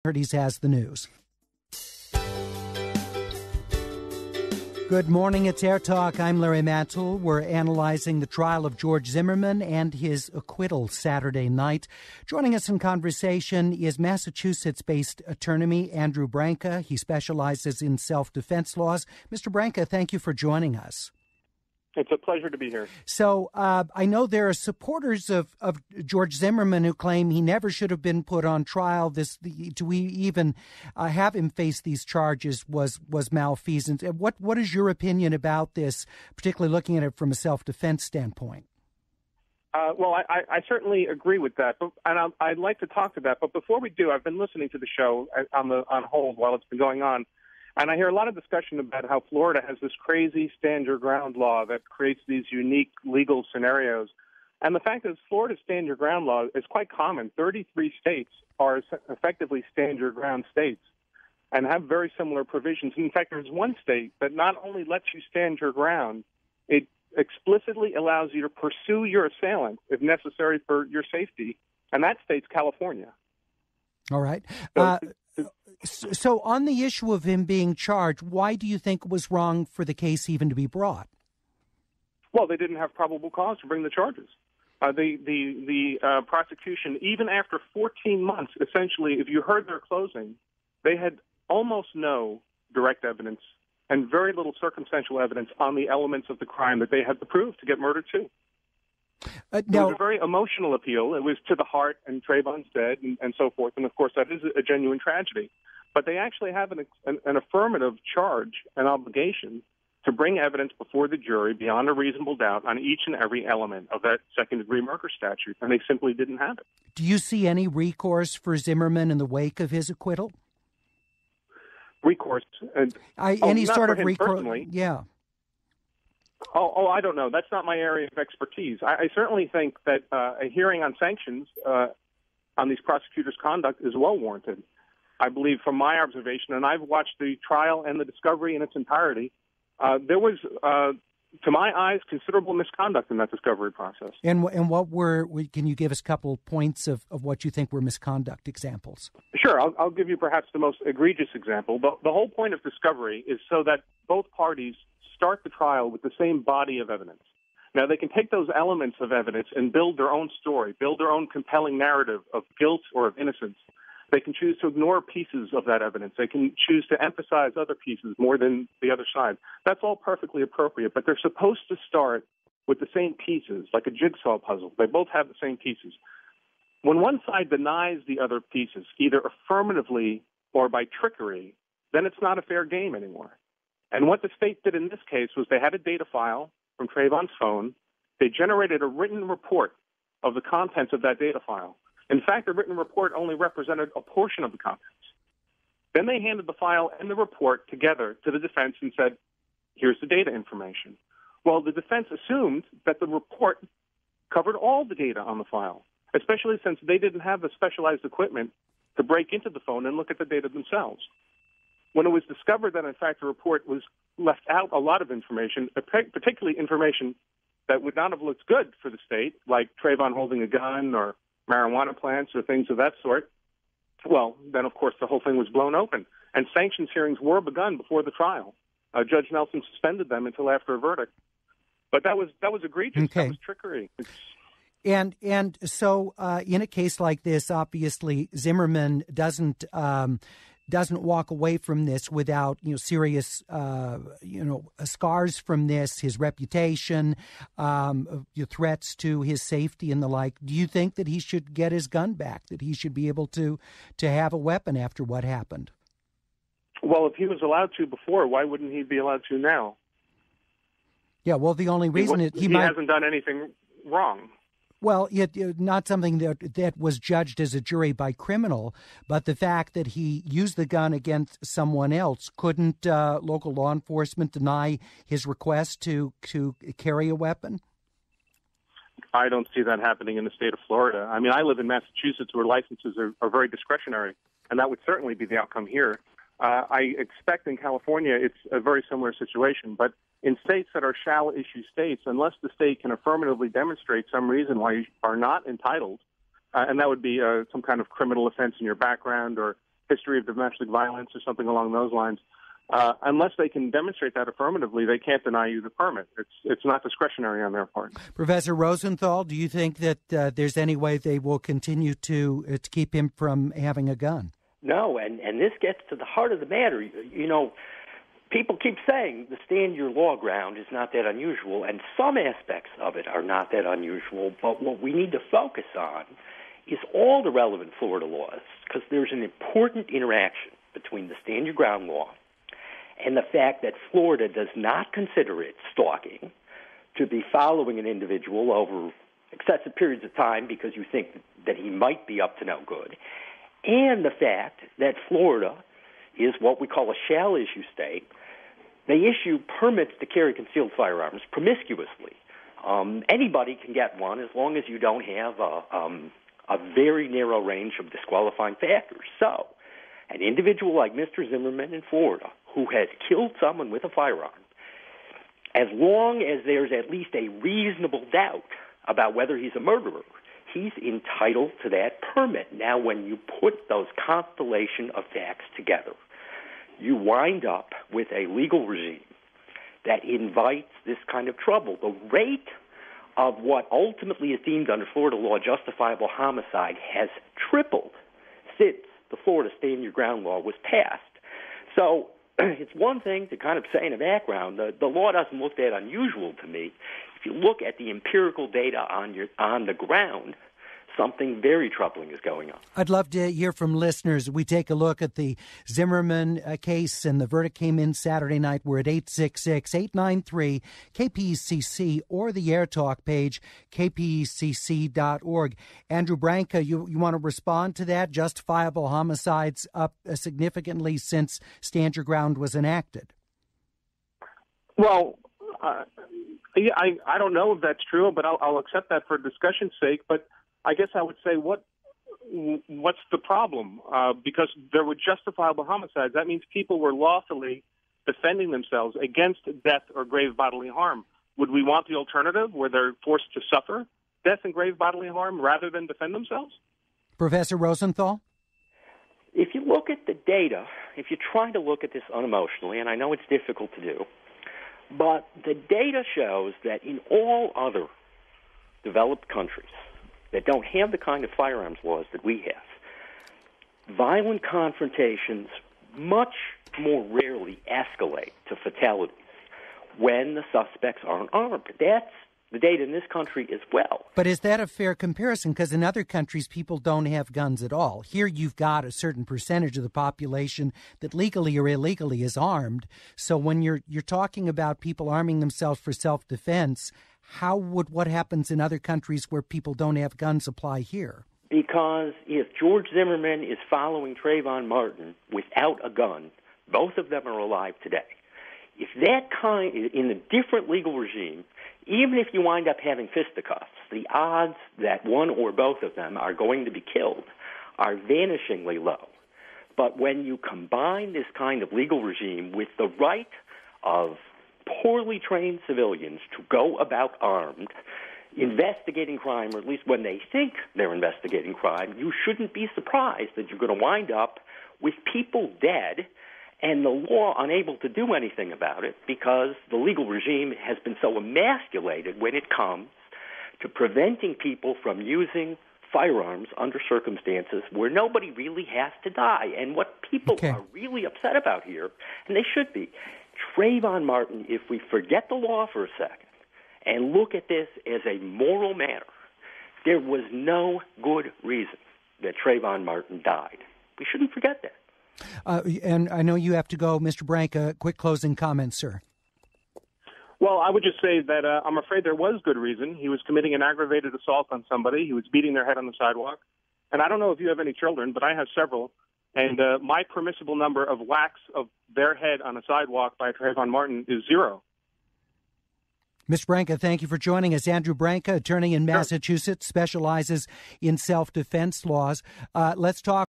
Has the news. Good morning, it's Air Talk. I'm Larry Mantle. We're analyzing the trial of George Zimmerman and his acquittal Saturday night. Joining us in conversation is Massachusetts-based attorney Andrew Branca. He specializes in self-defense laws. Mr. Branca, thank you for joining us. It's a pleasure to be here. So I know there are supporters of George Zimmerman who claim he never should have been put on trial. To even have him face these charges was malfeasance. What is your opinion about this, particularly looking at it from a self-defense standpoint? Well, I certainly agree with that, and I'd like to talk to that. But before we do, I've been listening to the show on hold while it's been going on. And I hear a lot of discussion about how Florida has this crazy stand your ground law that creates these unique legal scenarios. And the fact is, Florida's stand your ground law is quite common. 33 states are effectively stand your ground states and have very similar provisions. In fact, there's one state that not only lets you stand your ground, it explicitly allows you to pursue your ssailant if necessary for your safety, and that state's California. All right. So on the issue of him being charged, why do you think it was wrong for the case even to be brought? Well, they didn't have probable cause to bring the charges. The prosecution, even after 14 months, essentially, if you heard their closing, they had almost no direct evidence and very little circumstantial evidence on the elements of the crime that they had to prove to get murdered too. It was a very emotional appeal. It was to the heart, and Trayvon's dead, and so forth. And, of course, that is a genuine tragedy. But they actually have an affirmative charge, an obligation to bring evidence before the jury beyond a reasonable doubt on each and every element of that second-degree murder statute, and they simply didn't have it. Do you see any recourse for Zimmerman in the wake of his acquittal? Recourse? Any sort of recourse? Personally. Yeah. I don't know. That's not my area of expertise. I certainly think that a hearing on sanctions on these prosecutors' conduct is well warranted. I believe from my observation, and I've watched the trial and the discovery in its entirety, there was, to my eyes, considerable misconduct in that discovery process. And can you give us a couple points of what you think were misconduct examples? Sure. I'll give you perhaps the most egregious example. The whole point of discovery is so that both parties start the trial with the same body of evidence. Now, they can take those elements of evidence and build their own story, build their own compelling narrative of guilt or of innocence. They can choose to ignore pieces of that evidence. They can choose to emphasize other pieces more than the other side. That's all perfectly appropriate, but they're supposed to start with the same pieces, like a jigsaw puzzle. They both have the same pieces. When one side denies the other pieces, either affirmatively or by trickery, then it's not a fair game anymore. And what the state did in this case was they had a data file from Trayvon's phone. They generated a written report of the contents of that data file. In fact, the written report only represented a portion of the contents. Then they handed the file and the report together to the defense and said, here's the data information. Well, the defense assumed that the report covered all the data on the file, especially since they didn't have the specialized equipment to break into the phone and look at the data themselves. When it was discovered that, in fact, the report was left out a lot of information, particularly information that would not have looked good for the state, like Trayvon holding a gun or marijuana plants or things of that sort, well, then, of course, the whole thing was blown open. And sanctions hearings were begun before the trial. Judge Nelson suspended them until after a verdict. But that was egregious. Okay. That was trickery. And so in a case like this, obviously, Zimmerman doesn't walk away from this without, serious, scars from this, his reputation, threats to his safety and the like. Do you think that he should get his gun back, that he should be able to have a weapon after what happened? Well, if he was allowed to before, why wouldn't he be allowed to now? Yeah, well, the only reason he hasn't done anything wrong. Well, not something that was judged as a jury by criminal, but the fact that he used the gun against someone else, couldn't local law enforcement deny his request to carry a weapon? I don't see that happening in the state of Florida. I mean, I live in Massachusetts where licenses are very discretionary, and that would certainly be the outcome here. I expect in California it's a very similar situation, but in states that are shall-issue states, unless the state can affirmatively demonstrate some reason why you are not entitled, and that would be some kind of criminal offense in your background or history of domestic violence or something along those lines. Unless they can demonstrate that affirmatively, they can't deny you the permit. It's not discretionary on their part. Professor Rosenthal, do you think that there's any way they will continue to keep him from having a gun? No, and this gets to the heart of the matter. You know, people keep saying the stand your law ground is not that unusual, and some aspects of it are not that unusual, but what we need to focus on is all the relevant Florida laws, because there's an important interaction between the stand your ground law and the fact that Florida does not consider it stalking to be following an individual over excessive periods of time because you think that he might be up to no good, and the fact that Florida is what we call a shall-issue state. They issue permits to carry concealed firearms promiscuously. Anybody can get one as long as you don't have a very narrow range of disqualifying factors. So, an individual like Mr. Zimmerman in Florida who has killed someone with a firearm, as long as there's at least a reasonable doubt about whether he's a murderer, he's entitled to that permit. Now, when you put those constellation of facts together, you wind up with a legal regime that invites this kind of trouble. The rate of what ultimately is deemed under Florida law justifiable homicide has tripled since the Florida Stand Your Ground law was passed. So it's one thing to kind of say in the background, the law doesn't look that unusual to me. If you look at the empirical data on the ground, something very troubling is going on. I'd love to hear from listeners. We take a look at the Zimmerman case, and the verdict came in Saturday night. We're at 866-893-KPCC or the Air Talk page, kpcc.org. Andrew Branca, you want to respond to that? Justifiable homicides up significantly since Stand Your Ground was enacted. Well, I don't know if that's true, but I'll accept that for discussion's sake. But I guess I would say what's the problem? Because there were justifiable homicides. That means people were lawfully defending themselves against death or grave bodily harm. Would we want the alternative where they're forced to suffer death and grave bodily harm rather than defend themselves? Professor Rosenthal? If you look at the data, if you try to look at this unemotionally, and I know it's difficult to do, but the data shows that in all other developed countries that don't have the kind of firearms laws that we have, violent confrontations much more rarely escalate to fatalities when the suspects aren't armed. That's the data in this country as well. But is that a fair comparison? Because in other countries, people don't have guns at all. Here you've got a certain percentage of the population that legally or illegally is armed. So when you're talking about people arming themselves for self-defense, how would what happens in other countries where people don't have guns apply here? Because if George Zimmerman is following Trayvon Martin without a gun, both of them are alive today. If that kind, in a different legal regime, even if you wind up having fisticuffs, the odds that one or both of them are going to be killed are vanishingly low. But when you combine this kind of legal regime with the right of poorly trained civilians to go about armed, investigating crime, or at least when they think they're investigating crime, you shouldn't be surprised that you're going to wind up with people dead and the law unable to do anything about it because the legal regime has been so emasculated when it comes to preventing people from using firearms under circumstances where nobody really has to die. And what people are really upset about here, and they should be, Trayvon Martin, if we forget the law for a second and look at this as a moral matter, there was no good reason that Trayvon Martin died. We shouldn't forget that. And I know you have to go. Mr. Branca, quick closing comments, sir. Well, I would just say that I'm afraid there was good reason. He was committing an aggravated assault on somebody. He was beating their head on the sidewalk. And I don't know if you have any children, but I have several. And my permissible number of whacks of their head on a sidewalk by Trayvon Martin is 0. Mr. Branca, thank you for joining us. Andrew Branca, attorney in Massachusetts, specializes in self-defense laws. Let's talk.